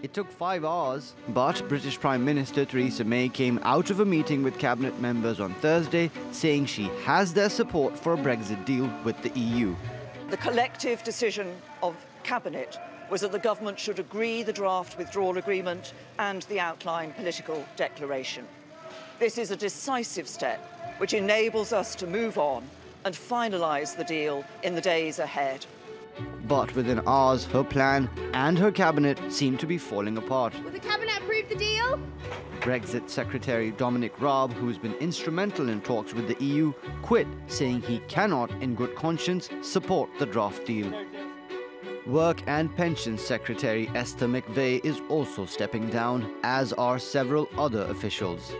It took 5 hours, but British Prime Minister Theresa May came out of a meeting with cabinet members on Thursday, saying she has their support for a Brexit deal with the EU. The collective decision of Cabinet was that the government should agree the draft withdrawal agreement and the outline political declaration. This is a decisive step which enables us to move on and finalise the deal in the days ahead. But within hours, her plan and her cabinet seemed to be falling apart. Will the cabinet approve the deal? Brexit Secretary Dominic Raab, who's been instrumental in talks with the EU, quit, saying he cannot, in good conscience, support the draft deal. Work and Pensions Secretary Esther McVey is also stepping down, as are several other officials.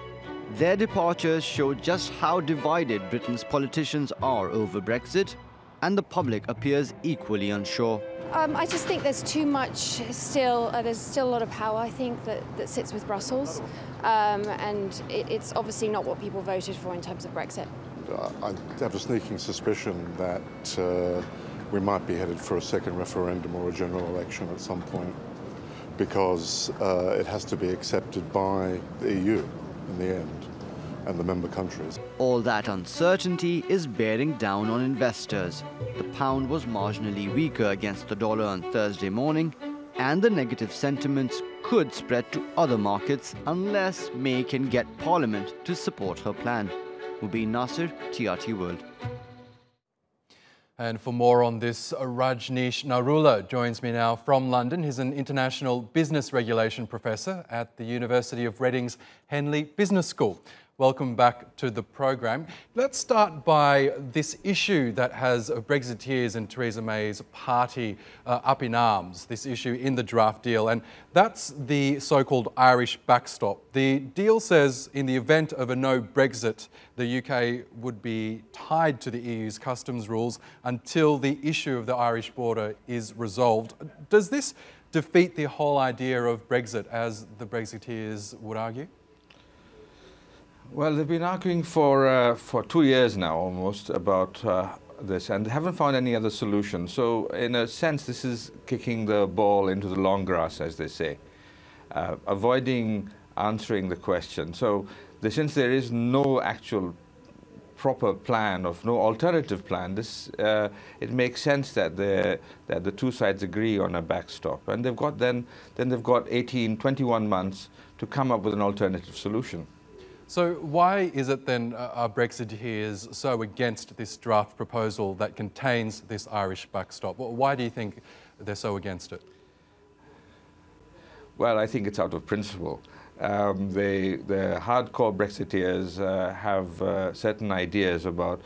Their departures show just how divided Britain's politicians are over Brexit, and the public appears equally unsure. I just think there's too much still, there's still a lot of power, I think, that sits with Brussels, and it's obviously not what people voted for in terms of Brexit. I have a sneaking suspicion that we might be headed for a second referendum or a general election at some point, because it has to be accepted by the EU in the end, and the member countries. All that uncertainty is bearing down on investors. The pound was marginally weaker against the dollar on Thursday morning, and the negative sentiments could spread to other markets unless May can get Parliament to support her plan. Mobin Nasir, TRT World. And for more on this, Rajneesh Narula joins me now from London. He's an international business regulation professor at the University of Reading's Henley Business School. Welcome back to the program. Let's start by this issue that has Brexiteers and Theresa May's party up in arms, this issue in the draft deal, and that's the so-called Irish backstop. The deal says in the event of a no Brexit, the UK would be tied to the EU's customs rules until the issue of the Irish border is resolved. Does this defeat the whole idea of Brexit, as the Brexiteers would argue? Well, they've been arguing for 2 years now almost about this, and they haven't found any other solution. So in a sense, this is kicking the ball into the long grass, as they say, avoiding answering the question. So since there is no actual proper plan, of no alternative plan, it makes sense that the two sides agree on a backstop, and they've got then they've got 21 months to come up with an alternative solution. So why is it then are Brexiteers so against this draft proposal that contains this Irish backstop? Why do you think they're so against it? Well, I think it's out of principle. The hardcore Brexiteers have certain ideas about,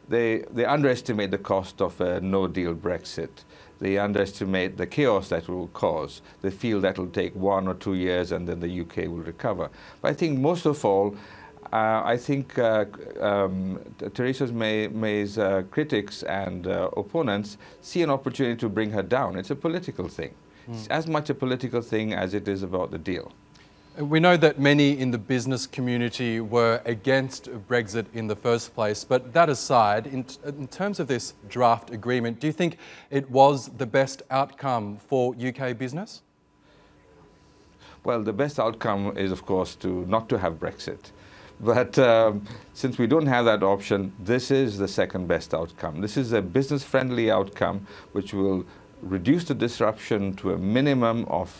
they underestimate the cost of a no-deal Brexit. They underestimate the chaos that will cause. They feel that will take 1 or 2 years and then the UK will recover. But I think most of all, I think Theresa May's critics and opponents see an opportunity to bring her down. It's a political thing. It's as much a political thing as it is about the deal. We know that many in the business community were against Brexit in the first place, but that aside, in terms of this draft agreement, do you think it was the best outcome for UK business? Well, the best outcome is, of course, not to have Brexit. But since we don't have that option, this is the second best outcome. This is a business-friendly outcome which will reduce the disruption to a minimum of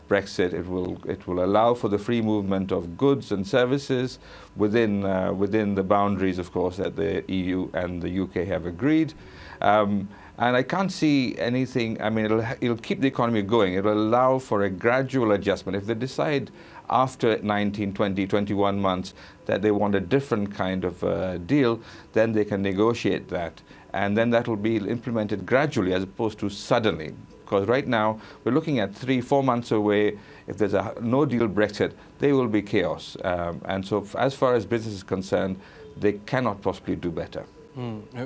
Brexit. It will allow for the free movement of goods and services within the boundaries, of course, that the EU and the UK have agreed. And I can't see anything. I mean, it'll keep the economy going. It'll allow for a gradual adjustment. If they decide after 19, 20, 21 months that they want a different kind of deal, then they can negotiate that. And then that will be implemented gradually as opposed to suddenly. Because right now, we're looking at 3-4 months away. If there's a no-deal Brexit, there will be chaos. And so as far as business is concerned, they cannot possibly do better.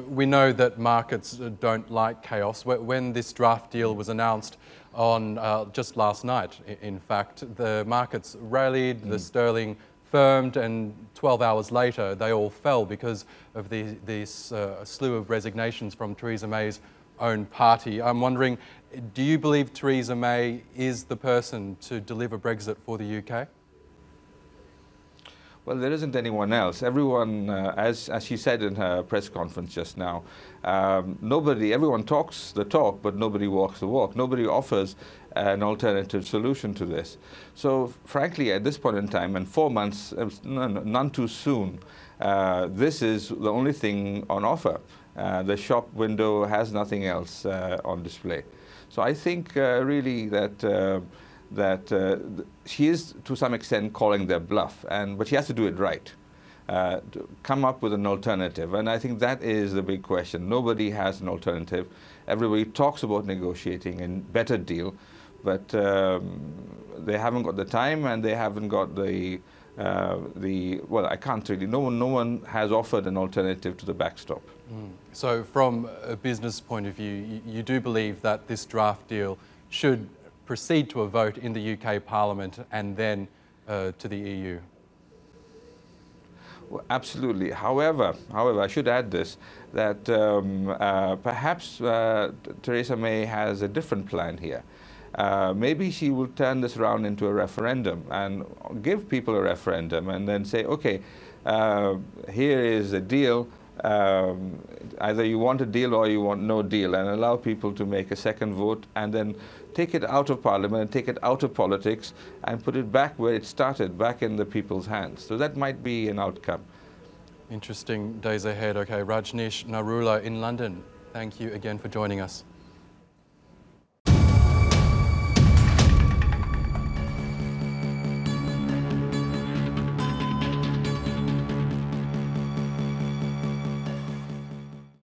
We know that markets don't like chaos. When this draft deal was announced on just last night, in fact, the markets rallied, the sterling firmed, and 12 hours later they all fell because of this slew of resignations from Theresa May's own party. I'm wondering, do you believe Theresa May is the person to deliver Brexit for the UK? Well, there isn't anyone else. Everyone, as she said in her press conference just now, everyone talks the talk, but nobody walks the walk. Nobody offers an alternative solution to this. So, frankly, at this point in time, and 4 months, none too soon, this is the only thing on offer. The shop window has nothing else on display. So I think really that she is to some extent calling their bluff, but she has to do it right, to come up with an alternative. And I think that is the big question. Nobody has an alternative. Everybody talks about negotiating a better deal, but they haven't got the time, and they haven't got well, I can't really, no one has offered an alternative to the backstop. So from a business point of view, you do believe that this draft deal should proceed to a vote in the UK Parliament and then to the EU? Well, absolutely. However, I should add this, that perhaps Theresa May has a different plan here. Maybe she will turn this around into a referendum and give people a referendum and then say, okay, here is a deal. Either you want a deal or you want no deal, and allow people to make a second vote and then take it out of Parliament and take it out of politics and put it back where it started, back in the people's hands. So that might be an outcome. Interesting days ahead. Okay, Rajneesh Narula in London, thank you again for joining us.